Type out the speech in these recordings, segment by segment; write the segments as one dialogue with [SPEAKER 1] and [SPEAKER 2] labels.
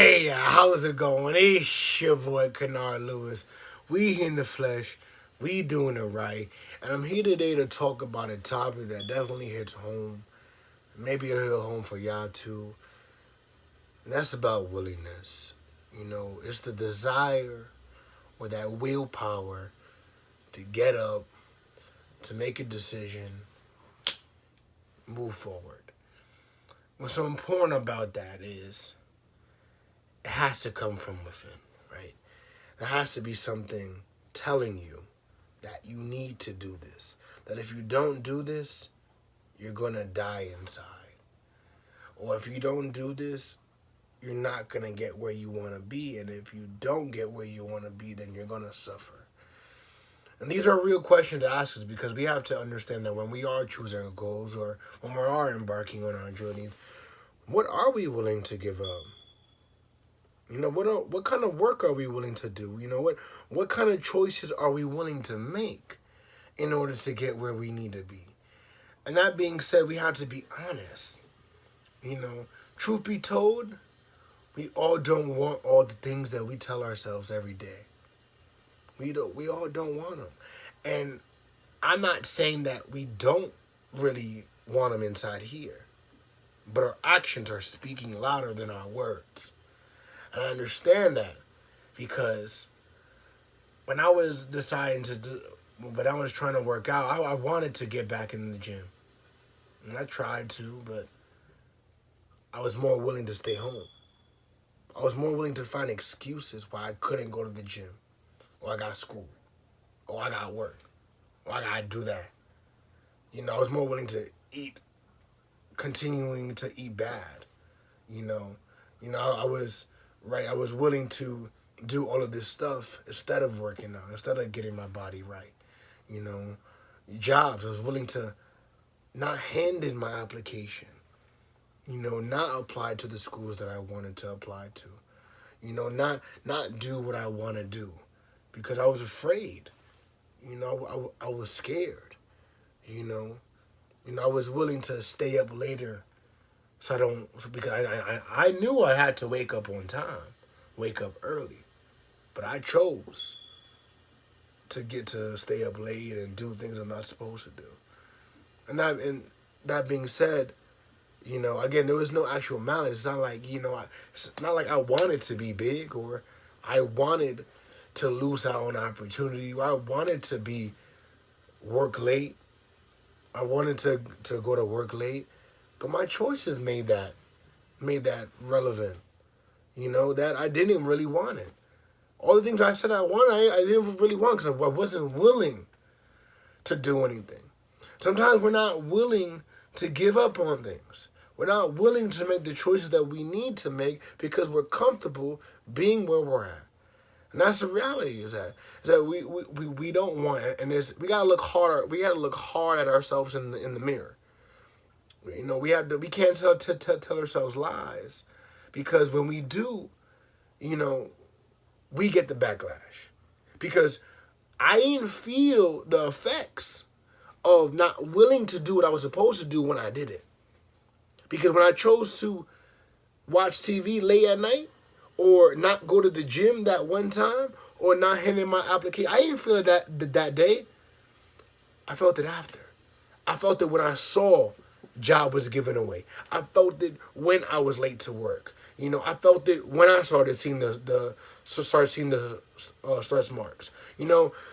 [SPEAKER 1] Hey, how's it going? It's your boy Kennard Lewis. We in the flesh, we doing it right, and I'm here today to talk about a topic that definitely hits home. Maybe it'll hit home for y'all too, and that's about willingness. It's the desire or that willpower to get up, to make a decision, move forward. What's so important about that is it has to come from within, right? There has to be something telling you that you need to do this. That if you don't do this, you're going to die inside. Or if you don't do this, you're not going to get where you want to be. And if you don't get where you want to be, then you're going to suffer. And these are real questions to ask us because we have to understand that when we are choosing our goals or when we are embarking on our journeys, what are we willing to give up? What kind of work are we willing to do? What kind of choices are we willing to make in order to get where we need to be? And that being said, we have to be honest. Truth be told, we all don't want all the things that we tell ourselves every day. We all don't want them. And I'm not saying that we don't really want them inside here, but our actions are speaking louder than our words. And I understand that because when I was when I was trying to work out, I wanted to get back in the gym. And I tried to, but I was more willing to stay home. I was more willing to find excuses why I couldn't go to the gym. Or I got school. Or I got work. Or I got to do that. I was more willing to continuing to eat bad. I was... Right, I was willing to do all of this stuff instead of working out, instead of getting my body right. Jobs, I was willing to not hand in my application. Not apply to the schools that I wanted to apply to. Not do what I want to do because I was afraid. I was scared. I was willing to stay up later. Because I knew I had to wake up on time, wake up early, but I chose to stay up late and do things I'm not supposed to do. And that being said, again, there was no actual malice. It's not like it's not like I wanted to be big or I wanted to lose out on opportunity. Or I wanted to work late. I wanted to go to work late. But my choices made that relevant. That I didn't really want it. All the things I said I wanted, I didn't really want because I wasn't willing to do anything. Sometimes we're not willing to give up on things. We're not willing to make the choices that we need to make because we're comfortable being where we're at. And that's the reality is that we don't want it. And we gotta look harder. We gotta look hard at ourselves in the mirror. We can't tell ourselves lies because when we do, we get the backlash. Because I didn't feel the effects of not willing to do what I was supposed to do when I did it. Because when I chose to watch TV late at night or not go to the gym that one time or not hand in my application, I didn't feel it that day. I felt it after. I felt it when I saw job was given away. I felt it when I was late to work. I felt it when I started seeing the stress marks.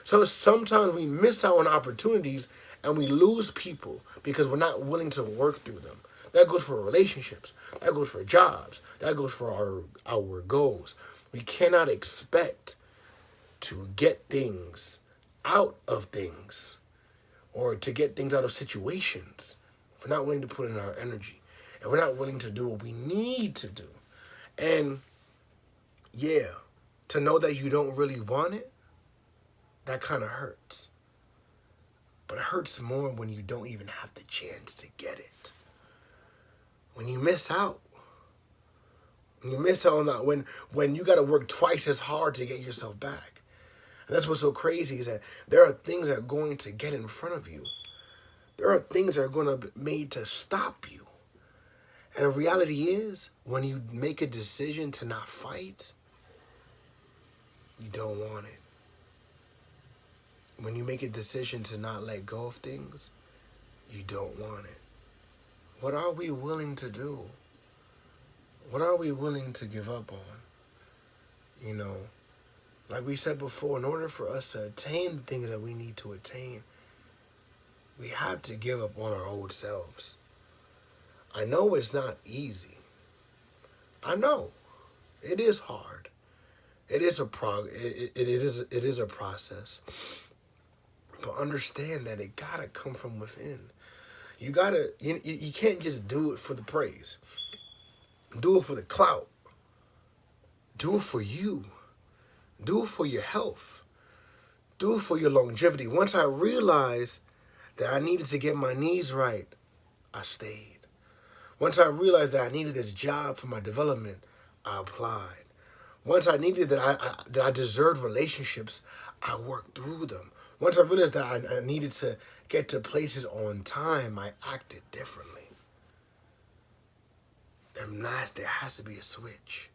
[SPEAKER 1] So sometimes we miss out on opportunities and we lose people because we're not willing to work through them. That goes for relationships. That goes for jobs. That goes for our goals. We cannot expect to get things out of things or to get things out of situations if we're not willing to put in our energy, and we're not willing to do what we need to do. And yeah, to know that you don't really want it, that kind of hurts. But it hurts more when you don't even have the chance to get it. When you miss out. When you miss out on that, when you got to work twice as hard to get yourself back. And that's what's so crazy is that there are things that are going to get in front of you. There are things that are going to be made to stop you. And the reality is, when you make a decision to not fight, you don't want it. When you make a decision to not let go of things, you don't want it. What are we willing to do? What are we willing to give up on? You know, like we said before, in order for us to attain the things that we need to attain, we have to give up on our old selves. I know it's not easy. I know it is hard. It is it is a process. But understand that it gotta come from within. You can't just do it for the praise. Do it for the clout. Do it for you. Do it for your health. Do it for your longevity. Once I realized that I needed to get my knees right, I stayed. Once I realized that I needed this job for my development, I applied. Once I needed that I deserved relationships, I worked through them. Once I realized that I needed to get to places on time, I acted differently. There has to be a switch.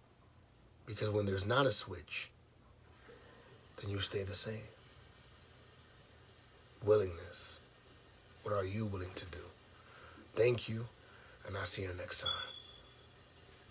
[SPEAKER 1] Because when there's not a switch, then you stay the same. Willingness. What are you willing to do? Thank you, and I'll see you next time.